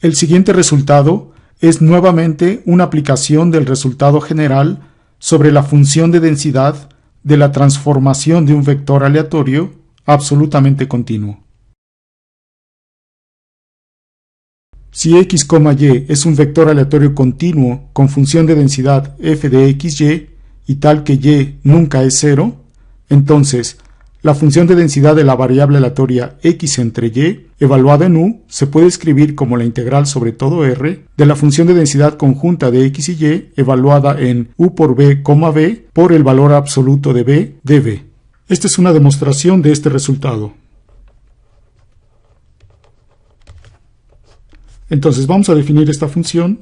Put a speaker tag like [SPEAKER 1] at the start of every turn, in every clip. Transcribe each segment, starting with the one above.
[SPEAKER 1] El siguiente resultado es nuevamente una aplicación del resultado general sobre la función de densidad de la transformación de un vector aleatorio absolutamente continuo. Si x, y es un vector aleatorio continuo con función de densidad f de xy y tal que y nunca es cero, entonces la función de densidad de la variable aleatoria x entre y, evaluada en u, se puede escribir como la integral sobre todo r de la función de densidad conjunta de x y y, evaluada en u por b, b, por el valor absoluto de b de b. Esta es una demostración de este resultado. Entonces vamos a definir esta función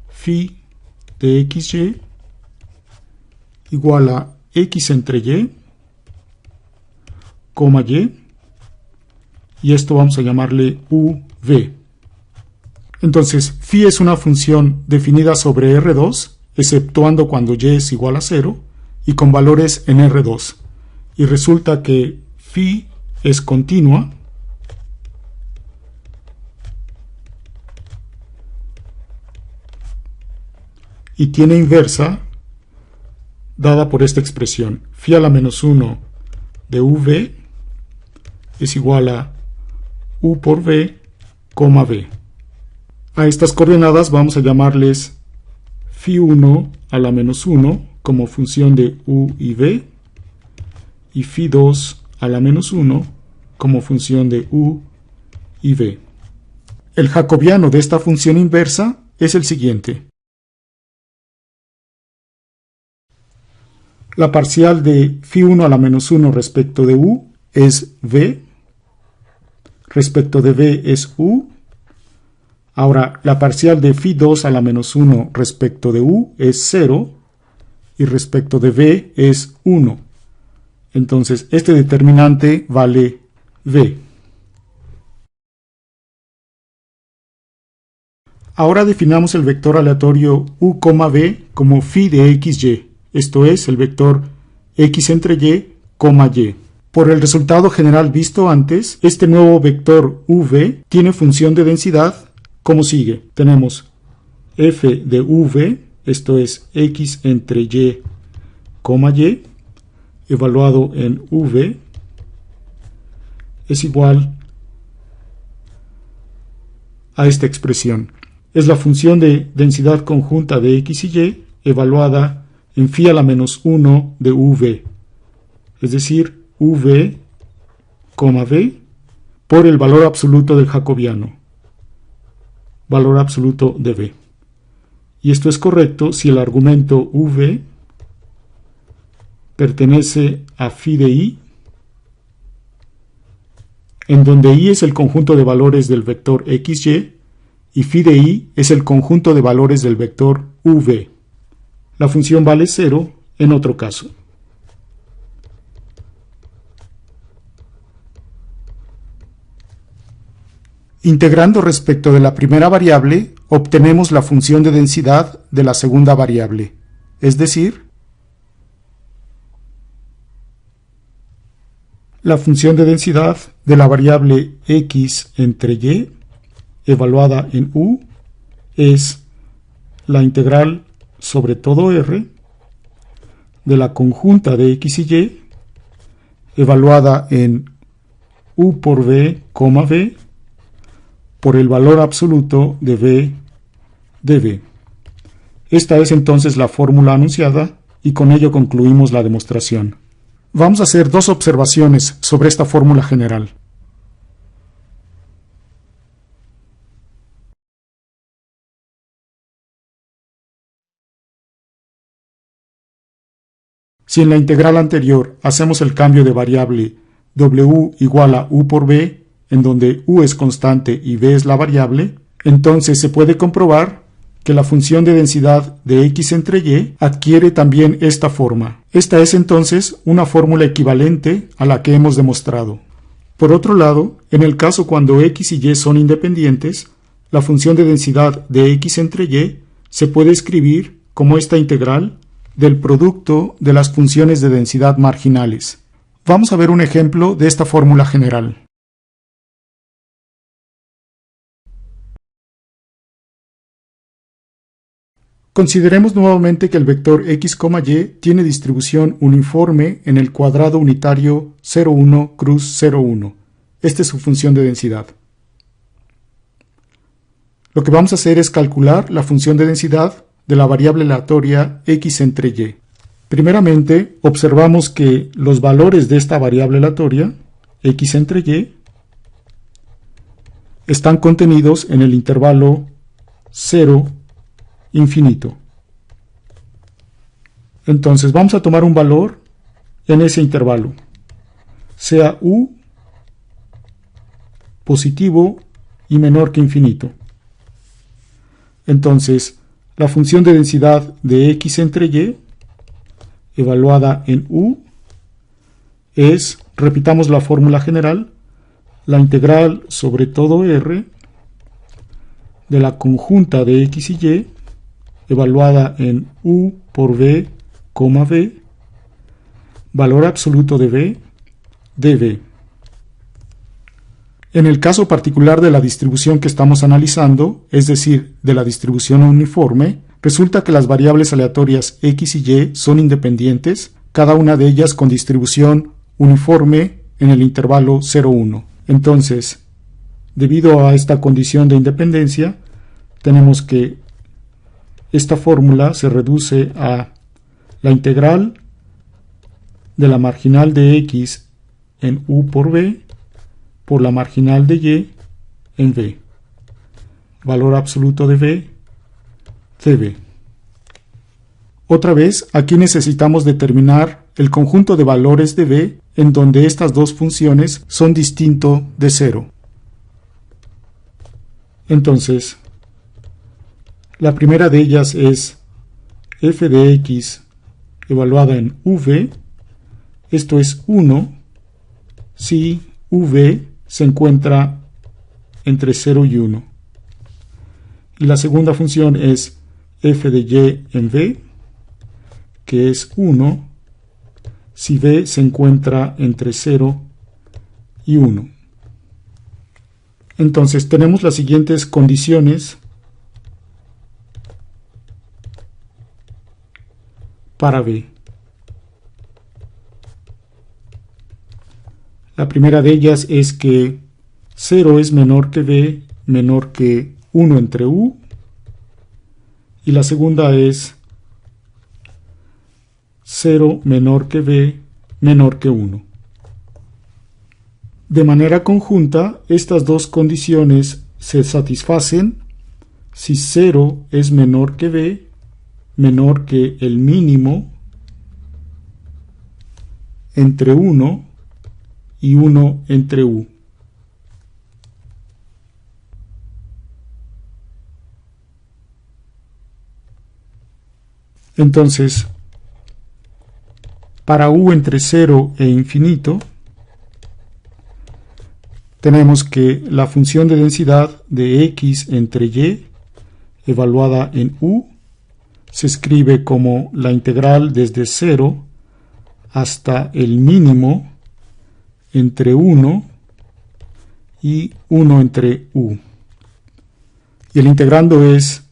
[SPEAKER 1] phi de xy igual a x entre y, y esto vamos a llamarle uv. Entonces phi es una función definida sobre R2, exceptuando cuando y es igual a 0, y con valores en R2. Y resulta que phi es continua y tiene inversa dada por esta expresión. Phi a la menos 1 de uv es igual a u por v, b. A estas coordenadas vamos a llamarles phi1 a la menos 1 como función de u y v y phi2 a la menos 1 como función de u y v. El jacobiano de esta función inversa es el siguiente. La parcial de phi1 a la menos 1 respecto de u es v, respecto de v es u. Ahora, la parcial de phi2 a la menos 1 respecto de u es 0 y respecto de v es 1. Entonces, este determinante vale v. Ahora definamos el vector aleatorio u, v como phi de xy. Esto es el vector x entre y, y. Por el resultado general visto antes, este nuevo vector v tiene función de densidad como sigue. Tenemos f de v, esto es x entre y, y, evaluado en v, es igual a esta expresión. Es la función de densidad conjunta de x y y, evaluada en phi a la menos 1 de uv, es decir, v, v, por el valor absoluto del jacobiano, valor absoluto de v. Y esto es correcto si el argumento v pertenece a phi de i, en donde i es el conjunto de valores del vector xy y phi de i es el conjunto de valores del vector v. La función vale 0 en otro caso. Integrando respecto de la primera variable, obtenemos la función de densidad de la segunda variable, es decir, la función de densidad de la variable x entre y, evaluada en u, es la integral sobre todo r de la conjunta de x y y, evaluada en u por v, v, por el valor absoluto de v de v. Esta es entonces la fórmula anunciada y con ello concluimos la demostración. Vamos a hacer dos observaciones sobre esta fórmula general. Si en la integral anterior hacemos el cambio de variable w igual a u por v, en donde u es constante y v es la variable, entonces se puede comprobar que la función de densidad de x entre y adquiere también esta forma. Esta es entonces una fórmula equivalente a la que hemos demostrado. Por otro lado, en el caso cuando x y y son independientes, la función de densidad de x entre y se puede escribir como esta integral del producto de las funciones de densidad marginales. Vamos a ver un ejemplo de esta fórmula general. Consideremos nuevamente que el vector x, y tiene distribución uniforme en el cuadrado unitario 0,1 cruz 0,1. Esta es su función de densidad. Lo que vamos a hacer es calcular la función de densidad de la variable aleatoria x entre y. Primeramente, observamos que los valores de esta variable aleatoria, x entre y, están contenidos en el intervalo 0, infinito. Entonces vamos a tomar un valor en ese intervalo, sea u positivo y menor que infinito. Entonces, la función de densidad de x entre y, evaluada en u, es, repitamos la fórmula general, la integral sobre todo r de la conjunta de x y y, evaluada en u por v, v, valor absoluto de v, dv. En el caso particular de la distribución que estamos analizando, es decir, de la distribución uniforme, resulta que las variables aleatorias x y y son independientes, cada una de ellas con distribución uniforme en el intervalo 0,1. Entonces, debido a esta condición de independencia, tenemos que esta fórmula se reduce a la integral de la marginal de x en u por v por la marginal de y en v. Valor absoluto de v, cv. Otra vez, aquí necesitamos determinar el conjunto de valores de v en donde estas dos funciones son distintos de 0. Entonces, la primera de ellas es f de x evaluada en v, esto es 1, si v se encuentra entre 0 y 1. Y la segunda función es f de y en v, que es 1, si v se encuentra entre 0 y 1. Entonces tenemos las siguientes condiciones para v. La primera de ellas es que 0 es menor que v, menor que 1 entre u. Y la segunda es 0 menor que v, menor que 1. De manera conjunta, estas dos condiciones se satisfacen si 0 es menor que v, menor que el mínimo entre 1 y 1 entre u. Entonces, para u entre 0 e infinito, tenemos que la función de densidad de x entre y, evaluada en u, se escribe como la integral desde 0 hasta el mínimo entre 1 y 1 entre u. Y el integrando es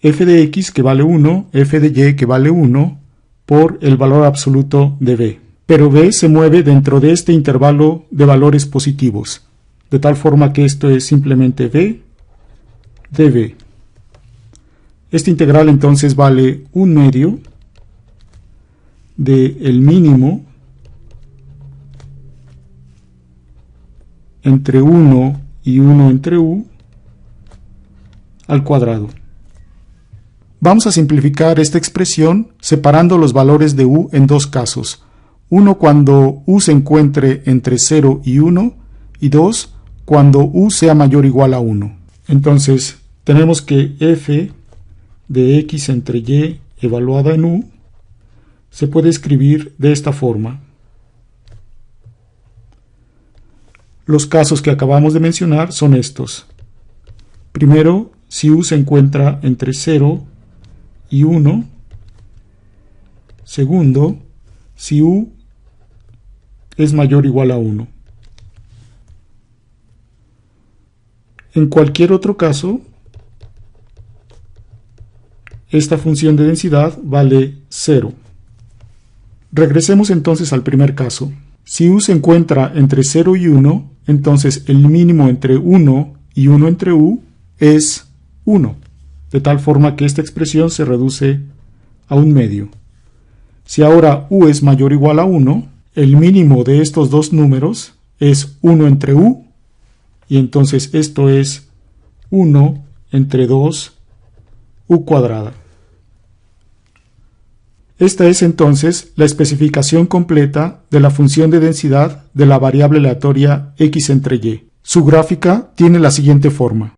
[SPEAKER 1] f de x que vale 1, f de y que vale 1, por el valor absoluto de v. Pero v se mueve dentro de este intervalo de valores positivos, de tal forma que esto es simplemente v de v. Esta integral entonces vale 1/2 del mínimo entre 1 y 1 entre u al cuadrado. Vamos a simplificar esta expresión separando los valores de u en dos casos. Uno cuando u se encuentre entre 0 y 1 y 2 cuando u sea mayor o igual a 1. Entonces tenemos que f de x entre y evaluada en u se puede escribir de esta forma. Los casos que acabamos de mencionar son estos. Primero, si u se encuentra entre 0 y 1. Segundo, si u es mayor o igual a 1. En cualquier otro caso, esta función de densidad vale 0. Regresemos entonces al primer caso. Si u se encuentra entre 0 y 1, entonces el mínimo entre 1 y 1 entre u es 1, de tal forma que esta expresión se reduce a un medio. Si ahora u es mayor o igual a 1, el mínimo de estos dos números es 1 entre u, y entonces esto es 1 entre 2 u cuadrada. Esta es entonces la especificación completa de la función de densidad de la variable aleatoria x entre y. Su gráfica tiene la siguiente forma.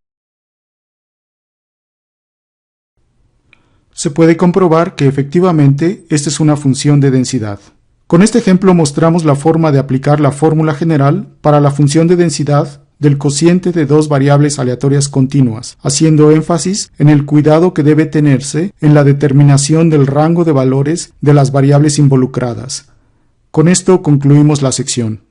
[SPEAKER 1] Se puede comprobar que efectivamente esta es una función de densidad. Con este ejemplo mostramos la forma de aplicar la fórmula general para la función de densidad del cociente de dos variables aleatorias continuas, haciendo énfasis en el cuidado que debe tenerse en la determinación del rango de valores de las variables involucradas. Con esto concluimos la sección.